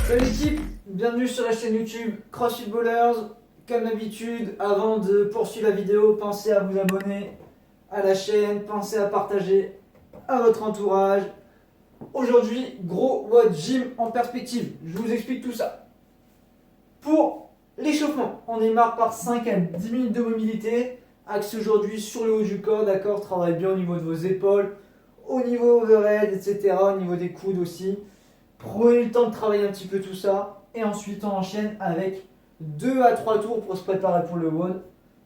Salut l'équipe, bienvenue sur la chaîne YouTube CrossFit Ballers. Comme d'habitude, avant de poursuivre la vidéo, pensez à vous abonner à la chaîne, pensez à partager à votre entourage. Aujourd'hui, gros WOD Gym en perspective. Je vous explique tout ça. Pour l'échauffement, on démarre par 5 à 10 minutes de mobilité. Axe aujourd'hui sur le haut du corps, d'accord. Travaillez bien au niveau de vos épaules, au niveau overhead, etc. Au niveau des coudes aussi. Prenez le temps de travailler un petit peu tout ça. Et ensuite, on enchaîne avec 2 à 3 tours pour se préparer pour le WOD.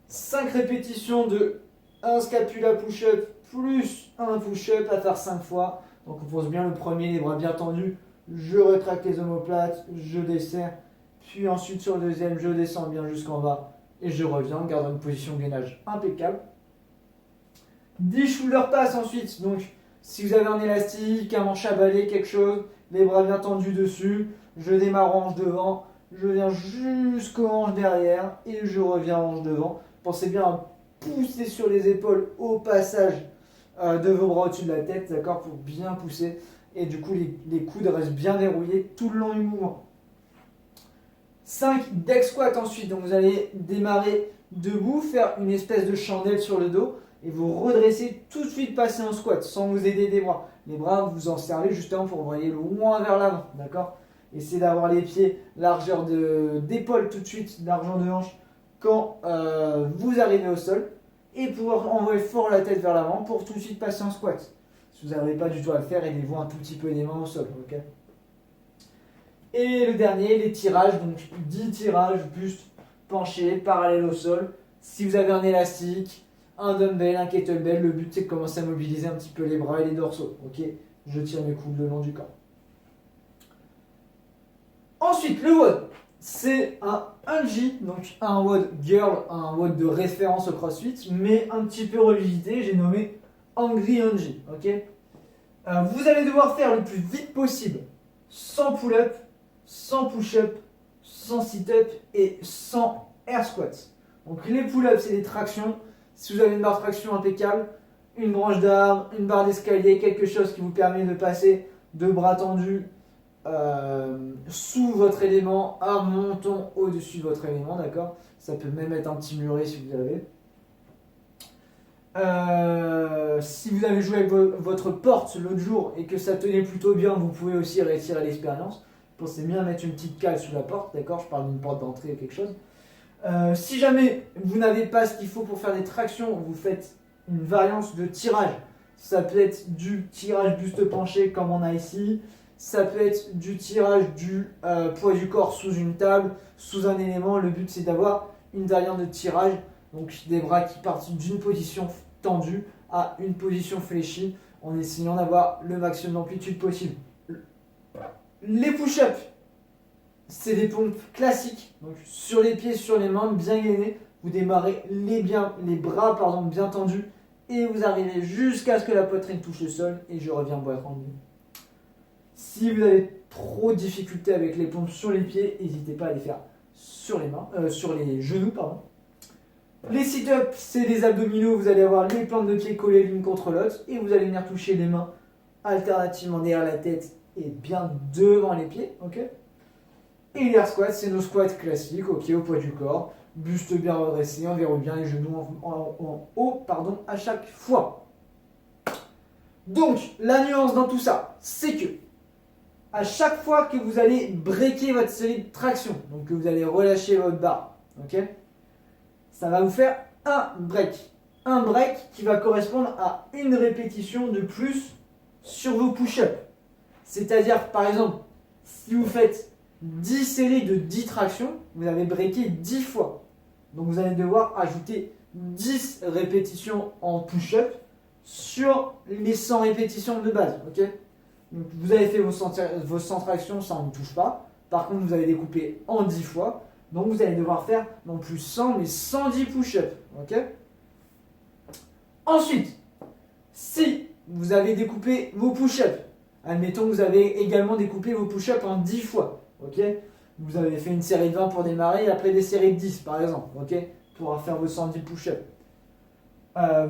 5 répétitions de 1 scapula push-up plus 1 push-up à faire 5 fois. Donc on pose bien le premier, les bras bien tendus. Je retraque les omoplates, je desserre. Puis ensuite sur le deuxième, je descends bien jusqu'en bas. Et je reviens, gardant une position de gainage impeccable. 10 shoulder pass ensuite. Donc si vous avez un élastique, un manche à balai, quelque chose, les bras bien tendus dessus. Je démarre hanche devant. Je viens jusqu'aux hanches derrière. Et je reviens hanche devant. Pensez bien à pousser sur les épaules au passage de vos bras au-dessus de la tête, d'accord, pour bien pousser. Et du coup, les coudes restent bien déroulés tout le long du mouvement. 5 deck squat ensuite. Donc vous allez démarrer debout, faire une espèce de chandelle sur le dos et vous redresser tout de suite, passer en squat sans vous aider des bras. Les bras, vous en servez justement pour envoyer loin vers l'avant, d'accord. Essayez d'avoir les pieds largeur d'épaule tout de suite, largeur de hanche quand vous arrivez au sol. Et pouvoir envoyer fort la tête vers l'avant pour tout de suite passer en squat. Si vous n'arrivez pas du tout à le faire, aidez-vous un tout petit peu les mains au sol. Okay. Et le dernier, les tirages. Donc 10 tirages, buste penché, parallèle au sol. Si vous avez un élastique, un dumbbell, un kettlebell, le but c'est de commencer à mobiliser un petit peu les bras et les dorsaux. Okay. Je tire mes coudes le long du corps. Ensuite, le WOD. C'est un Hungee, donc un WOD girl, un WOD de référence au CrossFit, mais un petit peu revisité, j'ai nommé Angry Hungee. Okay, vous allez devoir faire le plus vite possible, sans pull-up, sans push-up, sans sit-up et sans air squat. Donc les pull-ups, c'est des tractions. Si vous avez une barre traction impeccable, une branche d'arbre, une barre d'escalier, quelque chose qui vous permet de passer de bras tendus sous votre élément, un menton au-dessus de votre élément, d'accord. Ça peut même être un petit muret si vous avez. Si vous avez joué avec votre porte l'autre jour et que ça tenait plutôt bien, vous pouvez aussi réitérer l'expérience. Pensez bien à mettre une petite cale sous la porte, d'accord. Je parle d'une porte d'entrée ou quelque chose. Si jamais vous n'avez pas ce qu'il faut pour faire des tractions, vous faites une variante de tirage. Ça peut être du tirage buste penché comme on a ici. Ça peut être du tirage du poids du corps sous une table, sous un élément. Le but c'est d'avoir une variante de tirage, donc des bras qui partent d'une position tendue à une position fléchie, en essayant d'avoir le maximum d'amplitude possible. Les push-ups, c'est des pompes classiques, donc sur les pieds, sur les mains, bien gainés. Vous démarrez les bras bien tendus et vous arrivez jusqu'à ce que la poitrine touche le sol et je reviens boire en ligne. Si vous avez trop de difficultés avec les pompes sur les pieds, n'hésitez pas à les faire sur les genoux. Les sit-ups, c'est des abdominaux, vous allez avoir les plantes de pied collées l'une contre l'autre et vous allez venir toucher les mains alternativement derrière la tête et bien devant les pieds. Okay, et les air squats, c'est nos squats classiques, okay, au poids du corps, buste bien redressé, on verrouille bien les genoux en haut à chaque fois. Donc, la nuance dans tout ça, c'est que à chaque fois que vous allez breaker votre série de traction, donc que vous allez relâcher votre barre, okay, ça va vous faire un break. Un break qui va correspondre à une répétition de plus sur vos push-ups. C'est-à-dire, par exemple, si vous faites 10 séries de 10 tractions, vous avez breaké 10 fois. Donc vous allez devoir ajouter 10 répétitions en push-up sur les 100 répétitions de base. Okay, donc vous avez fait vos 100 tractions, ça on ne touche pas. Par contre, vous avez découpé en 10 fois. Donc vous allez devoir faire non plus 100 mais 110 push-ups. Okay, ensuite, si vous avez découpé vos push-ups, admettons que vous avez également découpé vos push-ups en 10 fois. Okay, vous avez fait une série de 20 pour démarrer et après des séries de 10 par exemple. Okay, pour faire vos 110 push-ups.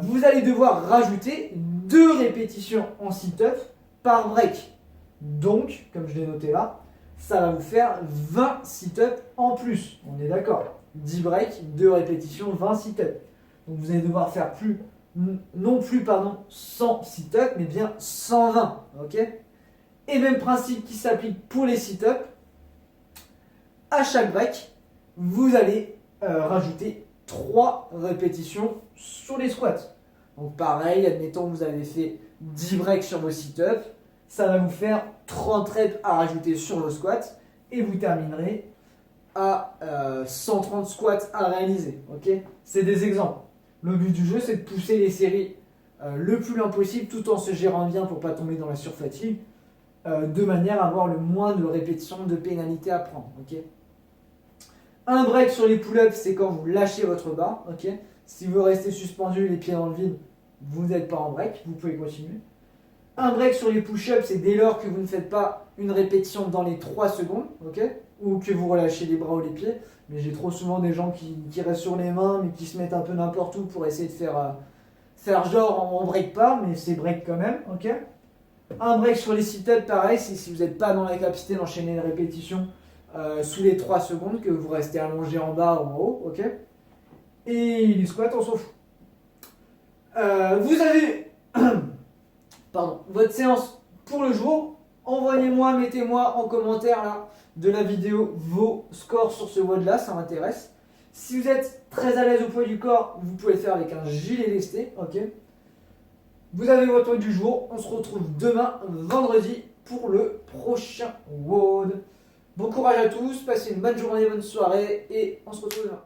Vous allez devoir rajouter 2 répétitions en sit-up par break. Donc, comme je l'ai noté là, ça va vous faire 20 sit-ups en plus. On est d'accord. 10 breaks, 2 répétitions, 20 sit-ups. Donc vous allez devoir faire non plus 100 sit-ups, mais bien 120. Ok. Et même principe qui s'applique pour les sit-ups. À chaque break, vous allez rajouter 3 répétitions sur les squats. Donc pareil, admettons que vous avez fait 10 breaks sur vos sit-ups, ça va vous faire 30 reps à rajouter sur vos squats et vous terminerez à 130 squats à réaliser. Okay, c'est des exemples. Le but du jeu, c'est de pousser les séries le plus loin possible tout en se gérant bien pour ne pas tomber dans la surfatigue, de manière à avoir le moins de répétitions de pénalités à prendre. Okay, un break sur les pull-ups, c'est quand vous lâchez votre barre. Okay, si vous restez suspendu, les pieds dans le vide, vous n'êtes pas en break, vous pouvez continuer. Un break sur les push-ups, c'est dès lors que vous ne faites pas une répétition dans les 3 secondes, okay, ou que vous relâchez les bras ou les pieds. Mais j'ai trop souvent des gens qui restent sur les mains, mais qui se mettent un peu n'importe où pour essayer de faire genre on break pas, mais c'est break quand même. Okay. Un break sur les sit-ups, pareil, c'est si vous n'êtes pas dans la capacité d'enchaîner une répétition sous les 3 secondes, que vous restez allongé en bas ou en haut. Okay. Et les squats, on s'en fout. Vous avez votre séance pour le jour. Envoyez-moi, mettez-moi en commentaire là, de la vidéo vos scores sur ce WOD là, ça m'intéresse. Si vous êtes très à l'aise au poids du corps, vous pouvez le faire avec un gilet lesté. Okay, vous avez votre WOD du jour. On se retrouve demain, vendredi, pour le prochain WOD. Bon courage à tous, passez une bonne journée, bonne soirée et on se retrouve demain.